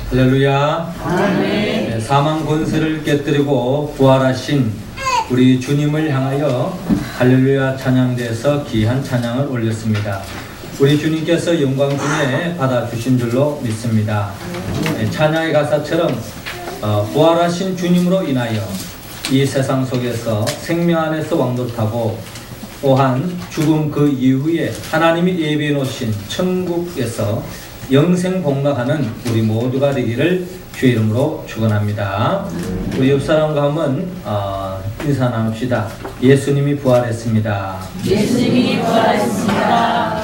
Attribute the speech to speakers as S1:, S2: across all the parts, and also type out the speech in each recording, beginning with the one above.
S1: 할렐루야.
S2: 아멘.
S1: 네, 사망 권세를 깨뜨리고 부활하신 우리 주님을 향하여 할렐루야 찬양대에서 귀한 찬양을 올렸습니다. 우리 주님께서 영광 중에 받아주신 줄로 믿습니다. 네, 찬양의 가사처럼 부활하신 주님으로 인하여 이 세상 속에서 생명 안에서 왕노릇하고 또한 죽음 그 이후에 하나님이 예비해 놓으신 천국에서 영생 복락하는 우리 모두가 되기를 주의 이름으로 축원합니다. 우리 옆 사람과 한번 인사 나눕시다. 예수님이 부활했습니다.
S2: 예수님이 부활했습니다.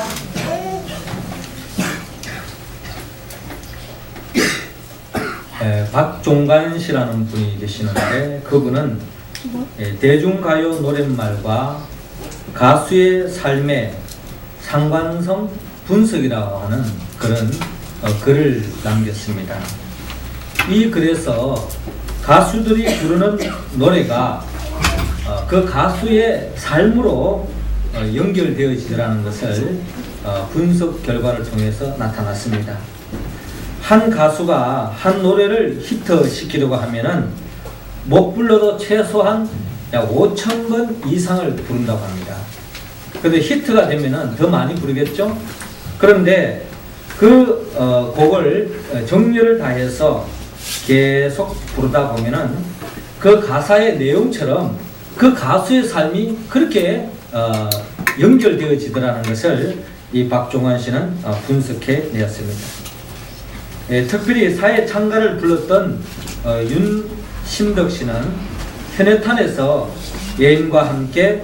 S1: 박종관 씨라는 분이 계시는데 그분은 대중가요 노랫말과 가수의 삶의 상관성 분석이라고 하는 그런 글을 남겼습니다. 이 글에서 가수들이 부르는 노래가 그 가수의 삶으로 연결되어지더라는 것을 분석 결과를 통해서 나타났습니다. 한 가수가 한 노래를 히트시키려고 하면은 못 불러도 최소한 약 5,000번 이상을 부른다고 합니다. 그런데 히트가 되면은 더 많이 부르겠죠? 그런데 그 곡을 정열을 다해서 계속 부르다 보면은 그 가사의 내용처럼 그 가수의 삶이 그렇게 연결되어지더라는 것을 이 박종환 씨는 분석해 내었습니다. 특별히 사회 창가를 불렀던 윤심덕 씨는 현해탄에서 예인과 함께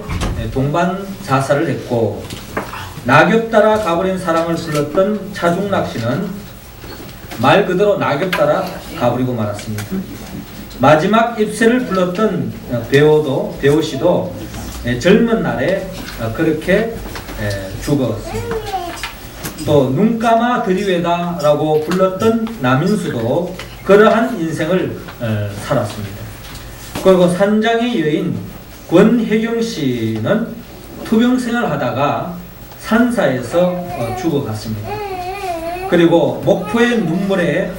S1: 동반 자살을 했고, 낙엽 따라 가버린 사랑을 불렀던 차중락 씨는 말 그대로 낙엽 따라 가버리고 말았습니다. 마지막 입새를 불렀던 배우 씨도 젊은 날에 그렇게 죽었습니다. 또 눈 감아 들이외다 라고 불렀던 남인수도 그러한 인생을 살았습니다. 그리고 산장의 여인 권혜경 씨는 투병생활을 하다가 산사에서 죽어갔습니다. 그리고 목포의 눈물에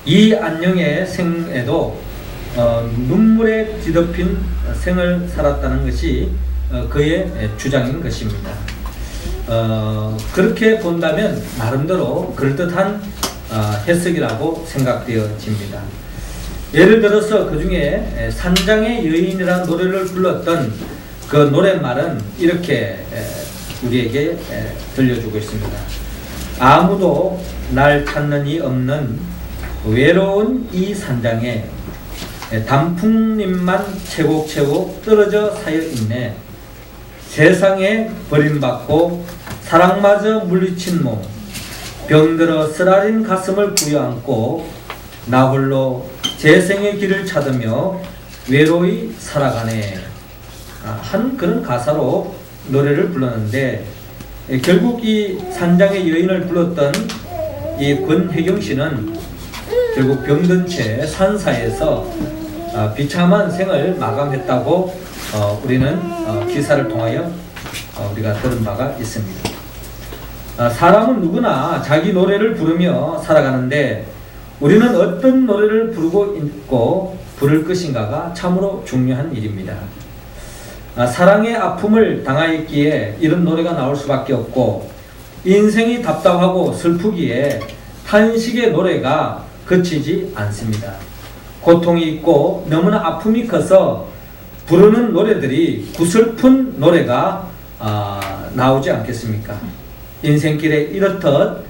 S1: 이안녕의 생에도 눈물에 뒤덮인 생을 살았다는 것이 그의 주장인 것입니다. 그렇게 본다면 나름대로 그럴듯한 해석이라고 생각되어집니다. 예를 들어서 그 중에 산장의 여인이라는 노래를 불렀던 그 노랫말은 이렇게 우리에게 들려주고 있습니다. 아무도 날 찾는 이 없는 외로운 이 산장에 단풍잎만 채곡채곡 떨어져 사여있네. 세상에 버림받고 사랑마저 물리친 몸, 병들어 쓰라린 가슴을 부여안고 나 홀로 재생의 길을 찾으며 외로이 살아가네. 한 그런 가사로 노래를 불렀는데, 결국 이 산장의 여인을 불렀던 이 권혜경 씨는 결국 병든 채 산사에서 비참한 생을 마감했다고 우리는 기사를 통하여 우리가 들은 바가 있습니다. 사람은 누구나 자기 노래를 부르며 살아가는데 우리는 어떤 노래를 부르고 있고 부를 것인가가 참으로 중요한 일입니다. 사랑의 아픔을 당하였기에 이런 노래가 나올 수밖에 없고, 인생이 답답하고 슬프기에 탄식의 노래가 그치지 않습니다. 고통이 있고 너무나 아픔이 커서 부르는 노래들이 구슬픈 노래가 나오지 않겠습니까? 인생길에 이렇듯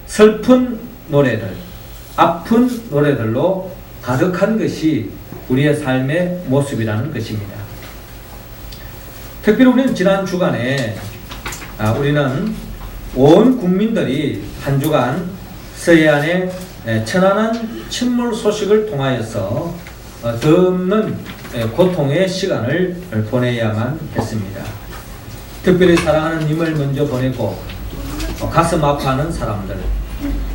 S1: 슬픈 노래들, 아픈 노래들로 가득한 것이 우리의 삶의 모습이라는 것입니다. 특별히 우리는 지난 주간에 우리는 온 국민들이 한 주간 서해안의 천안한 침몰 소식을 통하여서 더없는 고통의 시간을 보내야만 했습니다. 특별히 사랑하는 님을 먼저 보내고 가슴 아파하는 사람들,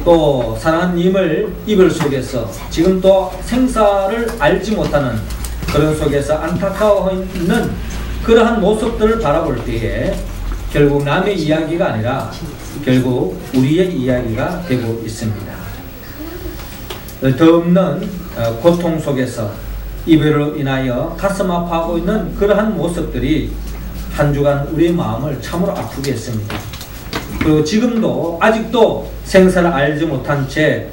S1: 또 사랑하는 님을 이별 속에서 지금 또 생사를 알지 못하는 그런 속에서 안타까워 있는 그러한 모습들을 바라볼 때에 결국 남의 이야기가 아니라 결국 우리의 이야기가 되고 있습니다. 더 없는 고통 속에서 이별로 인하여 가슴 아파하고 있는 그러한 모습들이 한 주간 우리의 마음을 참으로 아프게 했습니다. 그리고 지금도 아직도 생사를 알지 못한 채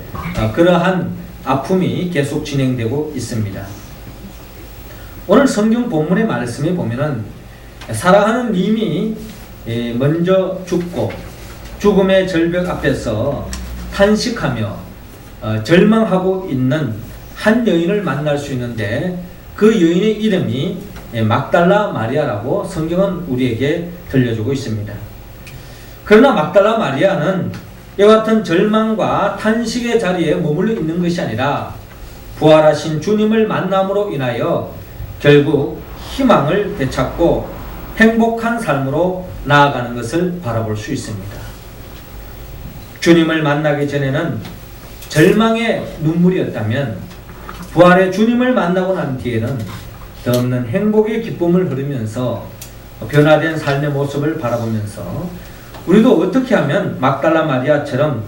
S1: 그러한 아픔이 계속 진행되고 있습니다. 오늘 성경 본문의 말씀에 보면은 사랑하는 님이 먼저 죽고 죽음의 절벽 앞에서 탄식하며 절망하고 있는 한 여인을 만날 수 있는데 그 여인의 이름이 막달라 마리아라고 성경은 우리에게 들려주고 있습니다. 그러나 막달라 마리아는 이와 같은 절망과 탄식의 자리에 머물러 있는 것이 아니라 부활하신 주님을 만남으로 인하여 결국 희망을 되찾고 행복한 삶으로 나아가는 것을 바라볼 수 있습니다. 주님을 만나기 전에는 절망의 눈물이었다면 부활의 주님을 만나고 난 뒤에는 더 없는 행복의 기쁨을 흐르면서 변화된 삶의 모습을 바라보면서 우리도 어떻게 하면 막달라 마리아처럼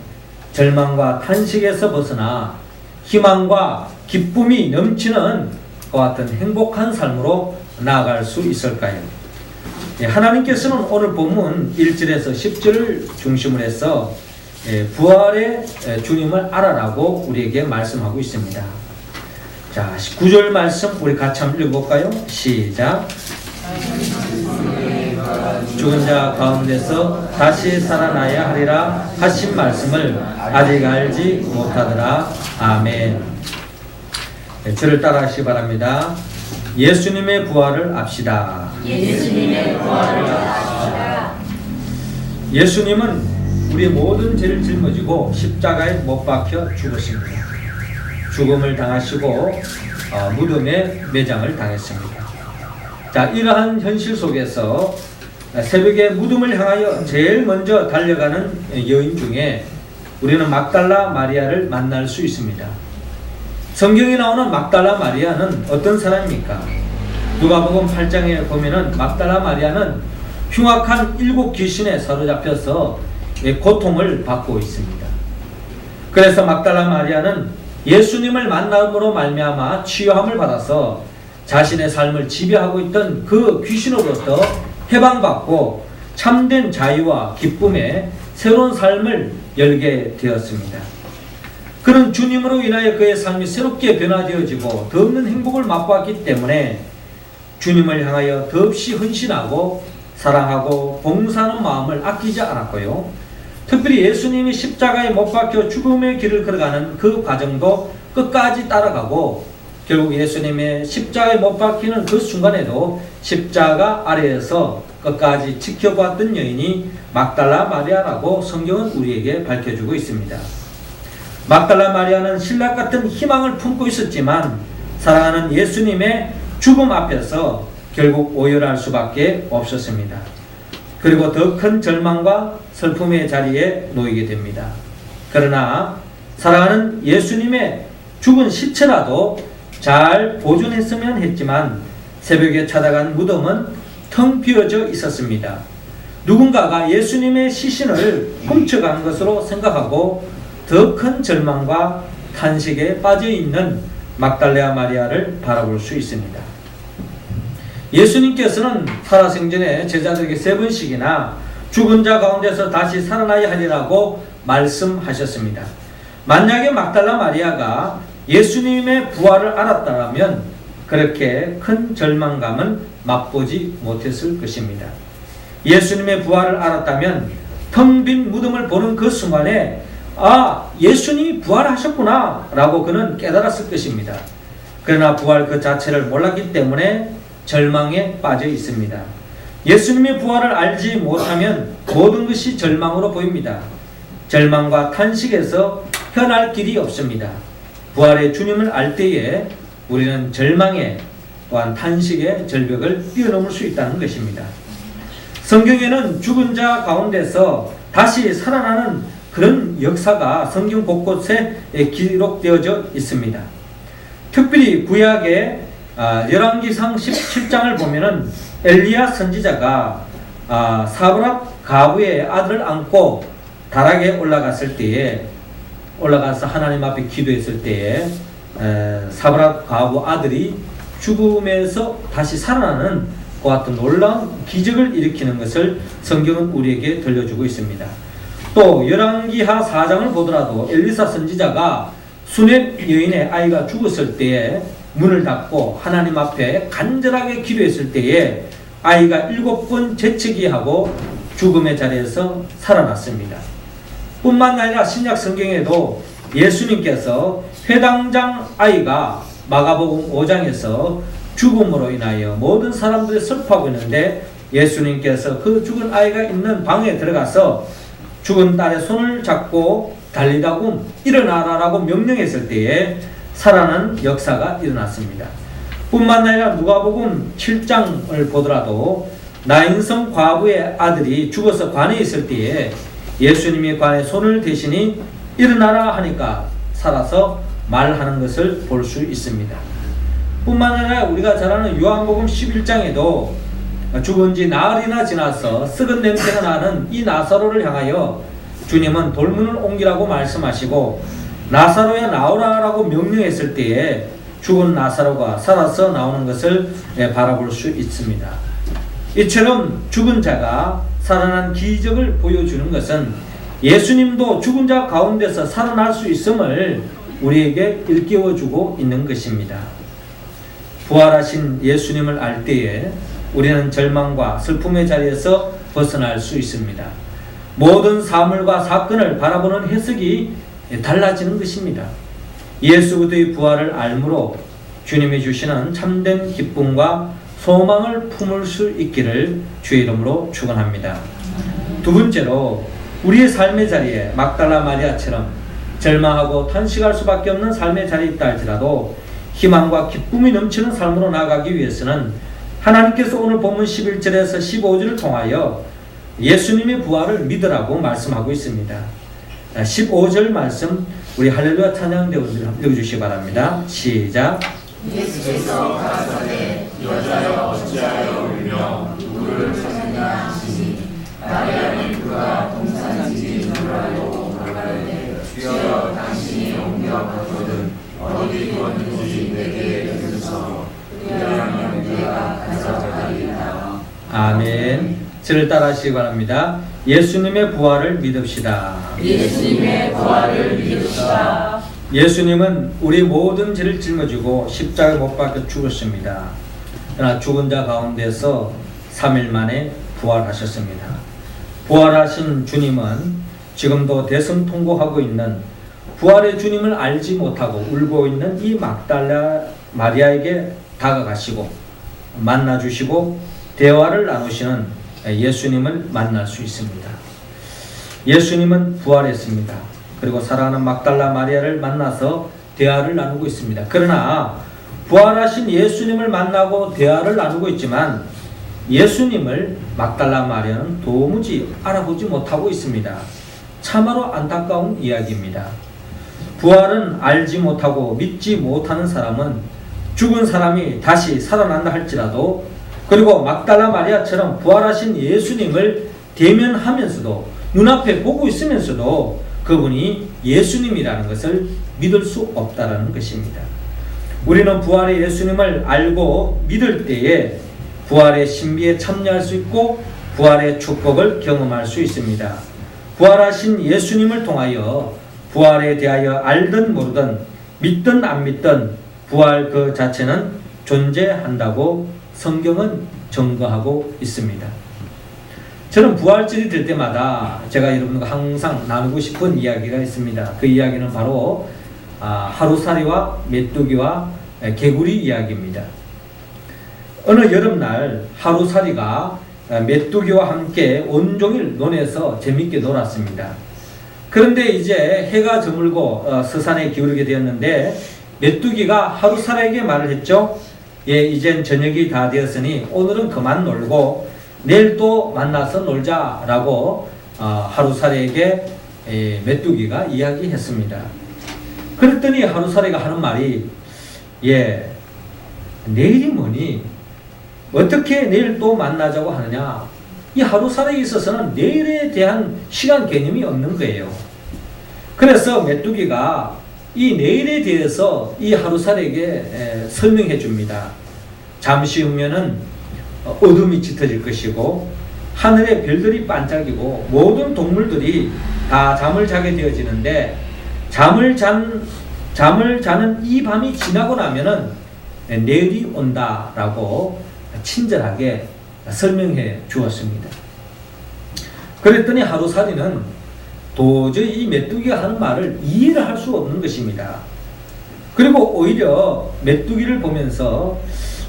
S1: 절망과 탄식에서 벗어나 희망과 기쁨이 넘치는 그와 같은 행복한 삶으로 나아갈 수 있을까요? 하나님께서는 오늘 본문 1절에서 10절을 중심으로 해서 부활의 주님을 알아라고 우리에게 말씀하고 있습니다. 자, 9절 말씀 우리 같이 한번 읽어볼까요? 시작. 죽은 자 가운데서 다시 살아나야 하리라 하신 말씀을 아직 알지 못하더라. 아멘. 저를 따라하시기 바랍니다. 예수님의 부활을 압시다.
S2: 예수님의 부활을 압시다.
S1: 예수님은 우리 모든 죄를 짊어지고 십자가에 못 박혀 죽었습니다. 죽음을 당하시고 무덤에 매장을 당했습니다. 자, 이러한 현실 속에서 새벽에 무덤을 향하여 제일 먼저 달려가는 여인 중에 우리는 막달라 마리아를 만날 수 있습니다. 성경에 나오는 막달라 마리아는 어떤 사람입니까? 누가복음 8장에 보면은 막달라 마리아는 흉악한 7 귀신에 사로잡혀서 고통을 받고 있습니다. 그래서 막달라 마리아는 예수님을 만남으로 말미암아 치유함을 받아서 자신의 삶을 지배하고 있던 그 귀신으로부터 해방받고 참된 자유와 기쁨의 새로운 삶을 열게 되었습니다. 그는 주님으로 인하여 그의 삶이 새롭게 변화되어지고 더 없는 행복을 맛보았기 때문에 주님을 향하여 더없이 헌신하고 사랑하고 봉사하는 마음을 아끼지 않았고요. 특별히 예수님이 십자가에 못 박혀 죽음의 길을 걸어가는 그 과정도 끝까지 따라가고 결국 예수님의 십자가에 못 박히는 그 순간에도 십자가 아래에서 끝까지 지켜보았던 여인이 막달라 마리아라고 성경은 우리에게 밝혀주고 있습니다. 막달라 마리아는 신랑 같은 희망을 품고 있었지만 사랑하는 예수님의 죽음 앞에서 결국 오열할 수밖에 없었습니다. 그리고 더 큰 절망과 슬픔의 자리에 놓이게 됩니다. 그러나 사랑하는 예수님의 죽은 시체라도 잘 보존했으면 했지만 새벽에 찾아간 무덤은 텅 비어져 있었습니다. 누군가가 예수님의 시신을 훔쳐간 것으로 생각하고 더 큰 절망과 탄식에 빠져있는 막달라 마리아를 바라볼 수 있습니다. 예수님께서는 살아생전에 제자들에게 3번씩이나 죽은 자 가운데서 다시 살아나야 하리라고 말씀하셨습니다. 만약에 막달라 마리아가 예수님의 부활을 알았다면 그렇게 큰 절망감은 맛보지 못했을 것입니다. 예수님의 부활을 알았다면 텅 빈 무덤을 보는 그 순간에 예수님이 부활하셨구나 라고 그는 깨달았을 것입니다. 그러나 부활 그 자체를 몰랐기 때문에 절망에 빠져 있습니다. 예수님의 부활을 알지 못하면 모든 것이 절망으로 보입니다. 절망과 탄식에서 편할 길이 없습니다. 부활의 주님을 알 때에 우리는 절망의 또한 탄식의 절벽을 뛰어넘을 수 있다는 것입니다. 성경에는 죽은 자 가운데서 다시 살아나는 그런 역사가 성경 곳곳에 기록되어져 있습니다. 특별히 구약의 열왕기상 17장을 보면은 엘리야 선지자가 사브락 가부의 아들을 안고 다락에 올라갔을 때에 올라가서 하나님 앞에 기도했을 때에 사브랏 과부 아들이 죽음에서 다시 살아나는 그 같은 놀라운 기적을 일으키는 것을 성경은 우리에게 들려주고 있습니다. 또 열왕기하 4장을 보더라도 엘리사 선지자가 수넴 여인의 아이가 죽었을 때에 문을 닫고 하나님 앞에 간절하게 기도했을 때에 아이가 7번 재채기하고 죽음의 자리에서 살아났습니다. 뿐만 아니라 신약 성경에도 예수님께서 회당장 아이가 마가복음 5장에서 죽음으로 인하여 모든 사람들이 슬퍼하고 있는데 예수님께서 그 죽은 아이가 있는 방에 들어가서 죽은 딸의 손을 잡고 달리다고 일어나라라고 명령했을 때에 살아나는 역사가 일어났습니다. 뿐만 아니라 누가복음 7장을 보더라도 나인성 과부의 아들이 죽어서 관에 있을 때에 예수님이 관에 손을 대시니 일어나라 하니까 살아서 말하는 것을 볼 수 있습니다. 뿐만 아니라 우리가 잘 아는 요한복음 11장에도 죽은 지 나흘이나 지나서 썩은 냄새가 나는 이 나사로를 향하여 주님은 돌문을 옮기라고 말씀하시고 나사로야 나오라라고 명령했을 때에 죽은 나사로가 살아서 나오는 것을 바라볼 수 있습니다. 이처럼 죽은 자가 살아난 기적을 보여주는 것은 예수님도 죽은 자 가운데서 살아날 수 있음을 우리에게 일깨워주고 있는 것입니다. 부활하신 예수님을 알 때에 우리는 절망과 슬픔의 자리에서 벗어날 수 있습니다. 모든 사물과 사건을 바라보는 해석이 달라지는 것입니다. 예수 그리스도의 부활을 알므로 주님이 주시는 참된 기쁨과 소망을 품을 수 있기를 주의 이름으로 축원합니다. 두 번째로 우리의 삶의 자리에 막달라 마리아처럼 절망하고 탄식할 수밖에 없는 삶의 자리에 있다 할지라도 희망과 기쁨이 넘치는 삶으로 나아가기 위해서는 하나님께서 오늘 본문 11절에서 15절을 통하여 예수님의 부활을 믿으라고 말씀하고 있습니다. 15절 말씀 우리 할렐루야 찬양 대원들 읽어주시기 바랍니다. 시작.
S2: 예수께서 가라사대 여자여 어찌하여 울며 누구를 찾느냐 하시니 마리아는 그가 동산인지 누구라고 말하되 주여 당신이 옮겨 갔거든 어디 두었는지 내게 이르소서 그리하면 내가 가져가리이다.
S1: 아멘. 저를 따라하시기 바랍니다. 예수님의 부활을 믿읍시다.
S2: 예수님의 부활을 믿읍시다.
S1: 예수님은 우리 모든 죄를 짊어지고 십자가에 못 박혀 죽었습니다. 그러나 죽은 자 가운데서 3일 만에 부활하셨습니다. 부활하신 주님은 지금도 대성통곡하고 있는 부활의 주님을 알지 못하고 울고 있는 이 막달라 마리아에게 다가가시고 만나주시고 대화를 나누시는 예수님을 만날 수 있습니다. 예수님은 부활했습니다. 그리고 사랑하는 막달라 마리아를 만나서 대화를 나누고 있습니다. 그러나 부활하신 예수님을 만나고 대화를 나누고 있지만 예수님을 막달라 마리아는 도무지 알아보지 못하고 있습니다. 참으로 안타까운 이야기입니다. 부활은 알지 못하고 믿지 못하는 사람은 죽은 사람이 다시 살아난다 할지라도 그리고 막달라 마리아처럼 부활하신 예수님을 대면하면서도 눈앞에 보고 있으면서도 그분이 예수님이라는 것을 믿을 수 없다는 것입니다. 우리는 부활의 예수님을 알고 믿을 때에 부활의 신비에 참여할 수 있고 부활의 축복을 경험할 수 있습니다. 부활하신 예수님을 통하여 부활에 대하여 알든 모르든 믿든 안 믿든 부활 그 자체는 존재한다고 성경은 증거하고 있습니다. 저는 부활절이 될 때마다 제가 여러분과 항상 나누고 싶은 이야기가 있습니다. 그 이야기는 바로 하루살이와 메뚜기와 개구리 이야기입니다. 어느 여름날 하루살이가 메뚜기와 함께 온종일 논에서 재밌게 놀았습니다. 그런데 이제 해가 저물고 서산에 기울게 되었는데 메뚜기가 하루살이에게 말을 했죠. 예, 이젠 저녁이 다 되었으니 오늘은 그만 놀고 내일 또 만나서 놀자라고 하루살이에게 메뚜기가 이야기했습니다. 그랬더니 하루살이가 하는 말이 예, 내일이 뭐니? 어떻게 내일 또 만나자고 하느냐? 이 하루살이에 있어서는 내일에 대한 시간 개념이 없는 거예요. 그래서 메뚜기가 이 내일에 대해서 이 하루살이에게 설명해 줍니다. 잠시 후면은 어둠이 짙어질 것이고 하늘의 별들이 반짝이고 모든 동물들이 다 잠을 자게 되어지는데 잠을 자는 이 밤이 지나고 나면은 내일이 온다라고 친절하게 설명해 주었습니다. 그랬더니 하루살이는 도저히 이 메뚜기가 하는 말을 이해를 할 수 없는 것입니다. 그리고 오히려 메뚜기를 보면서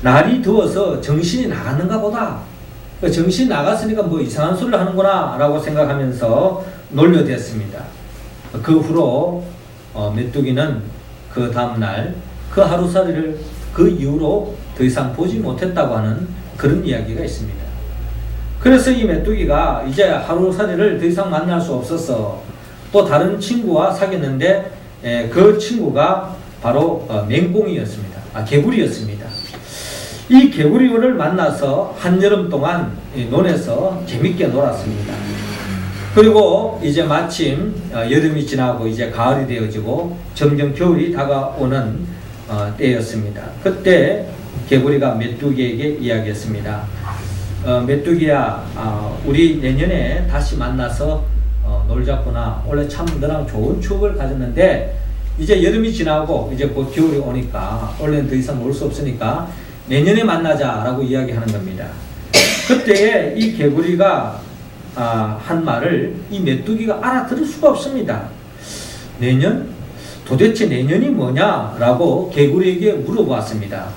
S1: 날이 더워서 정신이 나갔는가 보다. 정신이 나갔으니까 뭐 이상한 소리를 하는구나 라고 생각하면서 놀려댔습니다. 그 후로 메뚜기는 그 다음날 그 하루살이를 그 이후로 더 이상 보지 못했다고 하는 그런 이야기가 있습니다. 그래서 이 메뚜기가 이제 하루살이를 더 이상 만날 수 없어서 또 다른 친구와 사귀었는데 그 친구가 바로 맹꽁이였습니다. 개구리였습니다. 이 개구리를 만나서 한여름 동안 논에서 재밌게 놀았습니다. 그리고 이제 마침 여름이 지나고 이제 가을이 되어지고 점점 겨울이 다가오는 때였습니다. 그때 개구리가 메뚜기에게 이야기했습니다. 메뚜기야, 우리 내년에 다시 만나서 놀자꾸나. 원래 참 너랑 좋은 추억을 가졌는데 이제 여름이 지나고 이제 곧 겨울이 오니까 원래는 더 이상 놀 수 없으니까 내년에 만나자라고 이야기하는 겁니다. 그때 이 개구리가 한 말을 이 메뚜기가 알아들을 수가 없습니다. 내년? 도대체 내년이 뭐냐라고 개구리에게 물어보았습니다.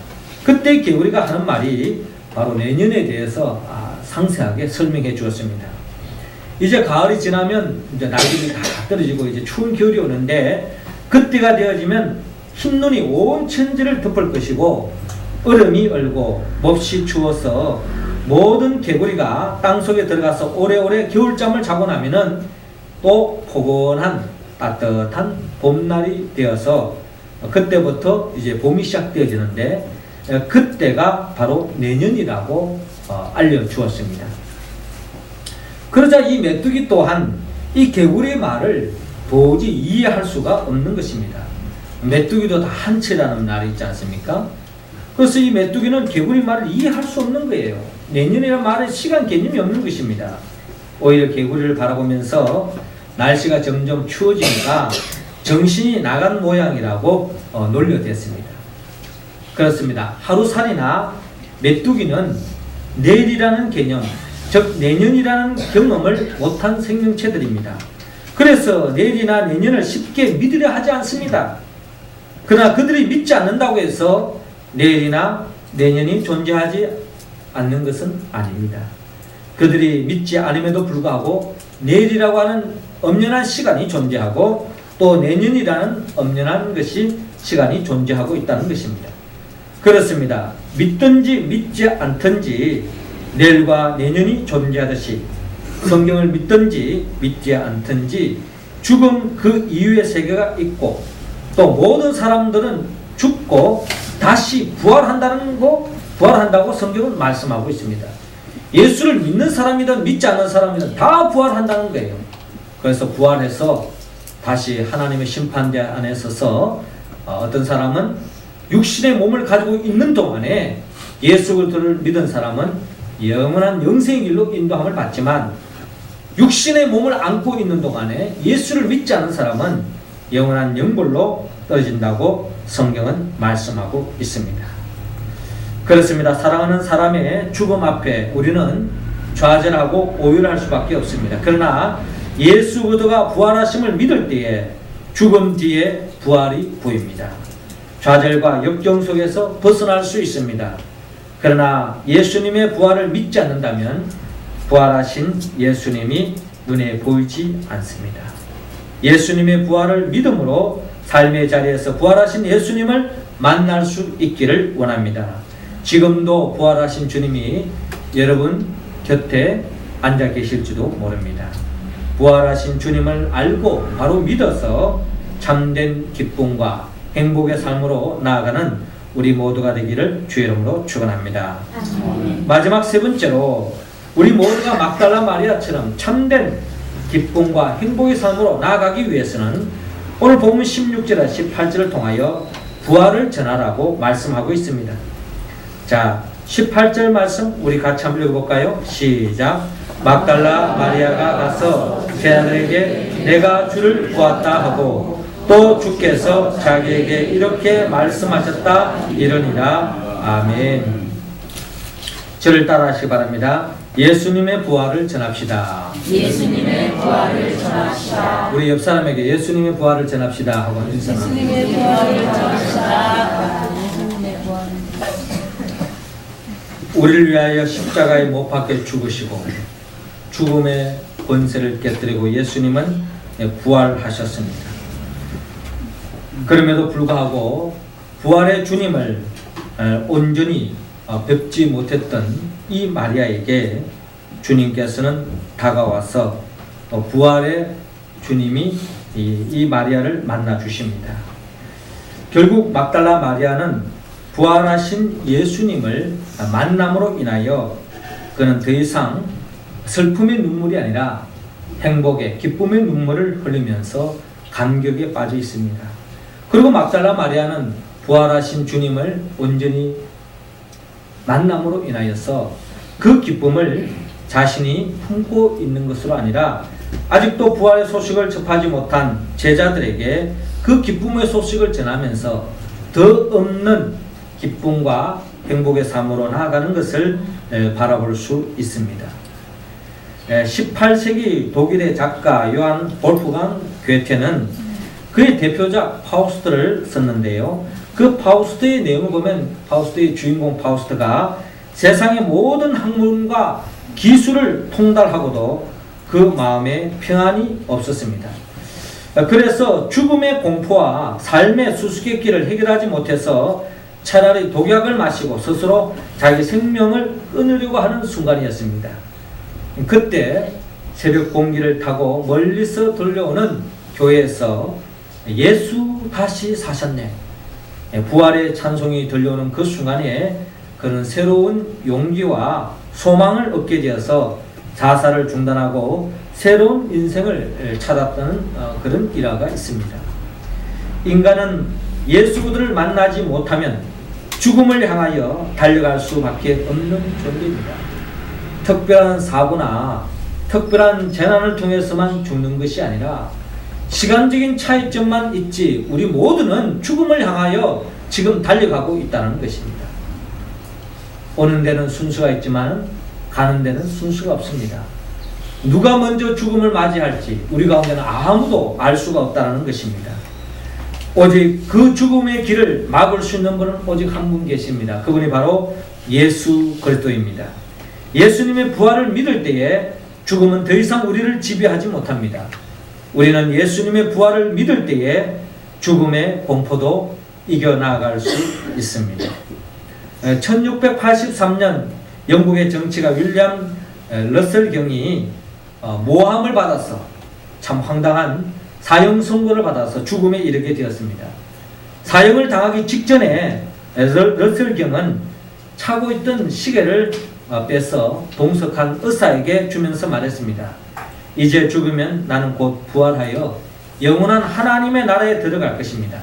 S1: 그때 개구리가 하는 말이 바로 내년에 대해서 상세하게 설명해 주었습니다. 이제 가을이 지나면 이제 날들이 다 떨어지고 이제 추운 겨울이 오는데 그때가 되어지면 흰눈이 온 천지를 덮을 것이고 얼음이 얼고 몹시 추워서 모든 개구리가 땅속에 들어가서 오래오래 겨울잠을 자고 나면은 또 포근한 따뜻한 봄날이 되어서 그때부터 이제 봄이 시작되어지는데 그때가 바로 내년이라고 알려주었습니다. 그러자 이 메뚜기 또한 이 개구리의 말을 도저히 이해할 수가 없는 것입니다. 메뚜기도 다 한치라는 말이 있지 않습니까? 그래서 이 메뚜기는 개구리 말을 이해할 수 없는 거예요. 내년이라는 말에 시간 개념이 없는 것입니다. 오히려 개구리를 바라보면서 날씨가 점점 추워지니까 정신이 나간 모양이라고 놀려댔습니다. 그렇습니다. 하루살이나 메뚜기는 내일이라는 개념, 즉 내년이라는 경험을 못한 생명체들입니다. 그래서 내일이나 내년을 쉽게 믿으려 하지 않습니다. 그러나 그들이 믿지 않는다고 해서 내일이나 내년이 존재하지 않는 것은 아닙니다. 그들이 믿지 않음에도 불구하고 내일이라고 하는 엄연한 시간이 존재하고 또 내년이라는 엄연한 시간이 존재하고 있다는 것입니다. 그렇습니다. 믿든지 믿지 않든지 내일과 내년이 존재하듯이 성경을 믿든지 믿지 않든지 죽음 그 이후의 세계가 있고 또 모든 사람들은 죽고 다시 부활한다고 성경은 말씀하고 있습니다. 예수를 믿는 사람이든 믿지 않는 사람이든 다 부활한다는 거예요. 그래서 부활해서 다시 하나님의 심판대 안에 서서 어떤 사람은 육신의 몸을 가지고 있는 동안에 예수 그리스도를 믿은 사람은 영원한 영생의 길로 인도함을 받지만 육신의 몸을 안고 있는 동안에 예수를 믿지 않은 사람은 영원한 영벌로 떨어진다고 성경은 말씀하고 있습니다. 그렇습니다. 사랑하는 사람의 죽음 앞에 우리는 좌절하고 오열할 수밖에 없습니다. 그러나 예수 그리스도가 부활하심을 믿을 때에 죽음 뒤에 부활이 보입니다. 좌절과 역경 속에서 벗어날 수 있습니다. 그러나 예수님의 부활을 믿지 않는다면 부활하신 예수님이 눈에 보이지 않습니다. 예수님의 부활을 믿음으로 삶의 자리에서 부활하신 예수님을 만날 수 있기를 원합니다. 지금도 부활하신 주님이 여러분 곁에 앉아 계실지도 모릅니다. 부활하신 주님을 알고 바로 믿어서 참된 기쁨과 행복의 삶으로 나아가는 우리 모두가 되기를 주의 이름으로 축원합니다. 마지막 세 번째로 우리 모두가 막달라 마리아처럼 참된 기쁨과 행복의 삶으로 나아가기 위해서는 오늘 본문 16절과 18절을 통하여 부활을 전하라고 말씀하고 있습니다. 자, 18절 말씀 우리 같이 한번 읽어볼까요? 시작. 막달라 마리아가 가서 제자들에게 내가 주를 보았다 하고 또 주께서 자기에게 이렇게 말씀하셨다 이러니라. 아멘. 저를 따라하시기 바랍니다. 예수님의 부활을 전합시다.
S2: 예수님의 부활을 전합시다.
S1: 우리 옆 사람에게 예수님의 부활을 전합시다 하고 인사합니다.
S2: 예수님의 부활을 전합시다. 예수님의 부활.
S1: 우리를 위하여 십자가에 못 박혀 죽으시고 죽음의 권세를 깨뜨리고 예수님은 부활하셨습니다. 그럼에도 불구하고 부활의 주님을 온전히 뵙지 못했던 이 마리아에게 주님께서는 다가와서 부활의 주님이 이 마리아를 만나 주십니다. 결국 막달라 마리아는 부활하신 예수님을 만남으로 인하여 그는 더 이상 슬픔의 눈물이 아니라 행복의 기쁨의 눈물을 흘리면서 감격에 빠져 있습니다. 그리고 막달라 마리아는 부활하신 주님을 온전히 만남으로 인하여서 그 기쁨을 자신이 품고 있는 것으로 아니라 아직도 부활의 소식을 접하지 못한 제자들에게 그 기쁨의 소식을 전하면서 더 없는 기쁨과 행복의 삶으로 나아가는 것을 바라볼 수 있습니다. 18세기 독일의 작가 요한 볼프강 괴테는 그의 대표작 파우스트를 썼는데요. 그 파우스트의 내용을 보면 파우스트의 주인공 파우스트가 세상의 모든 학문과 기술을 통달하고도 그 마음에 평안이 없었습니다. 그래서 죽음의 공포와 삶의 수수께끼를 해결하지 못해서 차라리 독약을 마시고 스스로 자기 생명을 끊으려고 하는 순간이었습니다. 그때 새벽 공기를 타고 멀리서 들려오는 교회에서 예수 다시 사셨네, 부활의 찬송이 들려오는 그 순간에 그는 새로운 용기와 소망을 얻게 되어서 자살을 중단하고 새로운 인생을 찾았다는 그런 일화가 있습니다. 인간은 예수 그들을 만나지 못하면 죽음을 향하여 달려갈 수밖에 없는 존재입니다. 특별한 사고나 특별한 재난을 통해서만 죽는 것이 아니라 시간적인 차이점만 있지 우리 모두는 죽음을 향하여 지금 달려가고 있다는 것입니다. 오는 데는 순서가 있지만 가는 데는 순서가 없습니다. 누가 먼저 죽음을 맞이할지 우리 가운데는 아무도 알 수가 없다는 것입니다. 오직 그 죽음의 길을 막을 수 있는 분은 오직 한 분 계십니다. 그분이 바로 예수 그리스도입니다. 예수님의 부활을 믿을 때에 죽음은 더 이상 우리를 지배하지 못합니다. 우리는 예수님의 부활을 믿을 때에 죽음의 공포도 이겨나갈 수 있습니다. 1683년 영국의 정치가 윌리엄 러셀 경이 모함을 받아서 참 황당한 사형 선고를 받아서 죽음에 이르게 되었습니다. 사형을 당하기 직전에 러셀 경은 차고 있던 시계를 빼서 동석한 의사에게 주면서 말했습니다. 이제 죽으면 나는 곧 부활하여 영원한 하나님의 나라에 들어갈 것입니다.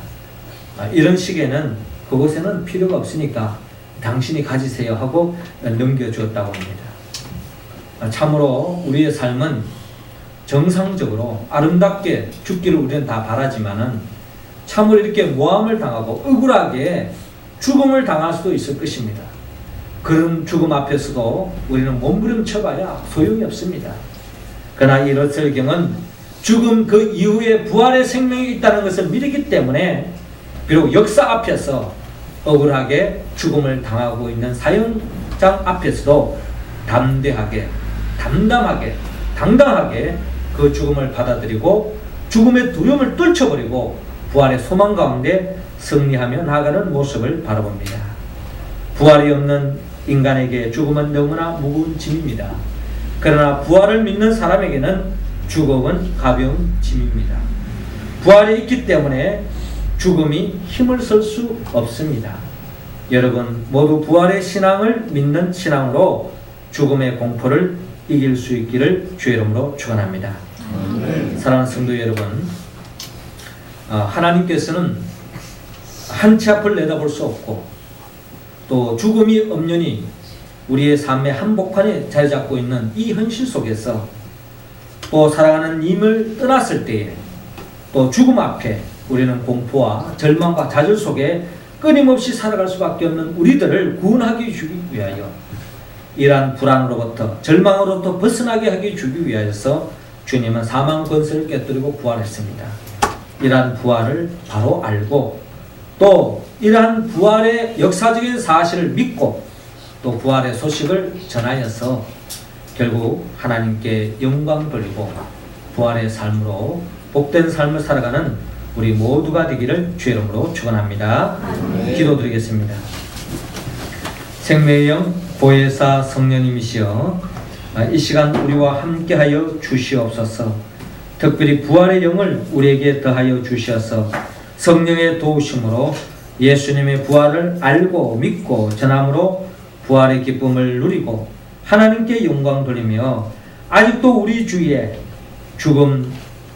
S1: 이런 시계는 그곳에는 필요가 없으니까 당신이 가지세요 하고 넘겨주었다고 합니다. 참으로 우리의 삶은 정상적으로 아름답게 죽기를 우리는 다 바라지만은 참으로 이렇게 모함을 당하고 억울하게 죽음을 당할 수도 있을 것입니다. 그런 죽음 앞에서도 우리는 몸부림쳐봐야 소용이 없습니다. 그러나 이 러셀경은 죽음 그 이후에 부활의 생명이 있다는 것을 믿기 때문에 비록 역사 앞에서 억울하게 죽음을 당하고 있는 사형장 앞에서도 담대하게, 담담하게, 당당하게 그 죽음을 받아들이고 죽음의 두려움을 떨쳐버리고 부활의 소망 가운데 승리하며 나아가는 모습을 바라봅니다. 부활이 없는 인간에게 죽음은 너무나 무거운 짐입니다. 그러나 부활을 믿는 사람에게는 죽음은 가벼운 짐입니다. 부활이 있기 때문에 죽음이 힘을 쓸 수 없습니다. 여러분 모두 부활의 신앙을 믿는 신앙으로 죽음의 공포를 이길 수 있기를 주의 이름으로 축원합니다. 사랑하는 성도 여러분, 하나님께서는 한치 앞을 내다볼 수 없고 또 죽음이 엄연히 우리의 삶의 한복판에 자리 잡고 있는 이 현실 속에서 또 사랑하는 님을 떠났을 때에 또 죽음 앞에 우리는 공포와 절망과 좌절 속에 끊임없이 살아갈 수밖에 없는 우리들을 구원하기 주기 위하여 이러한 불안으로부터 절망으로부터 벗어나게 하기 주기 위하여서 주님은 사망 권세를 깨뜨리고 부활했습니다. 이러한 부활을 바로 알고 또 이러한 부활의 역사적인 사실을 믿고 또 부활의 소식을 전하여서 결국 하나님께 영광 돌리고 부활의 삶으로 복된 삶을 살아가는 우리 모두가 되기를 주의 이름으로 축원합니다. 기도드리겠습니다. 생명의 영 보혜사 성령님이시여 이 시간 우리와 함께하여 주시옵소서. 특별히 부활의 영을 우리에게 더하여 주셔서 성령의 도우심으로 예수님의 부활을 알고 믿고 전함으로 부활의 기쁨을 누리고 하나님께 영광 돌리며 아직도 우리 주위에 죽음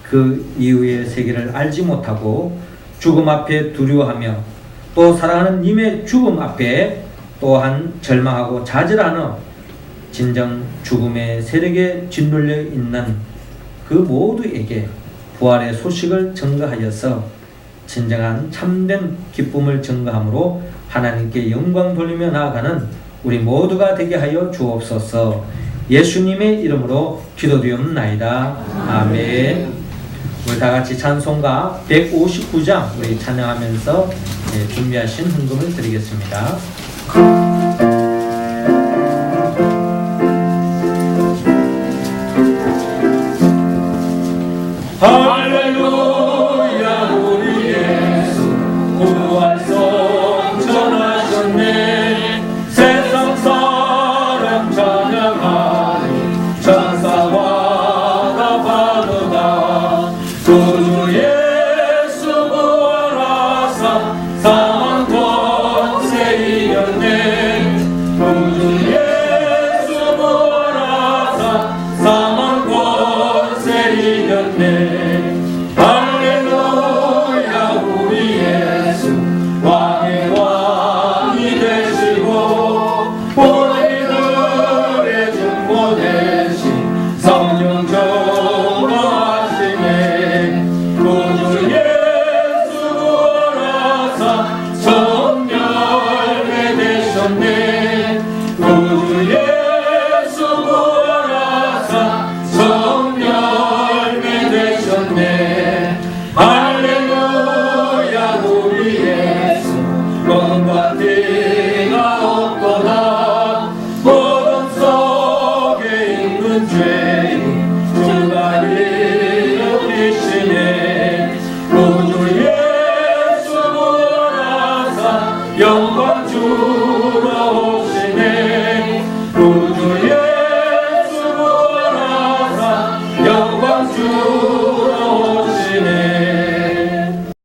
S1: 그 이후의 세계를 알지 못하고 죽음 앞에 두려워하며 또 사랑하는 님의 죽음 앞에 또한 절망하고 좌절하는 진정 죽음의 세력에 짓눌려 있는 그 모두에게 부활의 소식을 전가하여서 진정한 참된 기쁨을 전가함으로 하나님께 영광 돌리며 나아가는 우리 모두가 되게 하여 주옵소서. 예수님의 이름으로 기도드리옵나이다. 아멘. 우리 다같이 찬송가 159장 우리 찬양하면서 준비하신 헌금을 드리겠습니다. 할렐루야 우리 예수 구할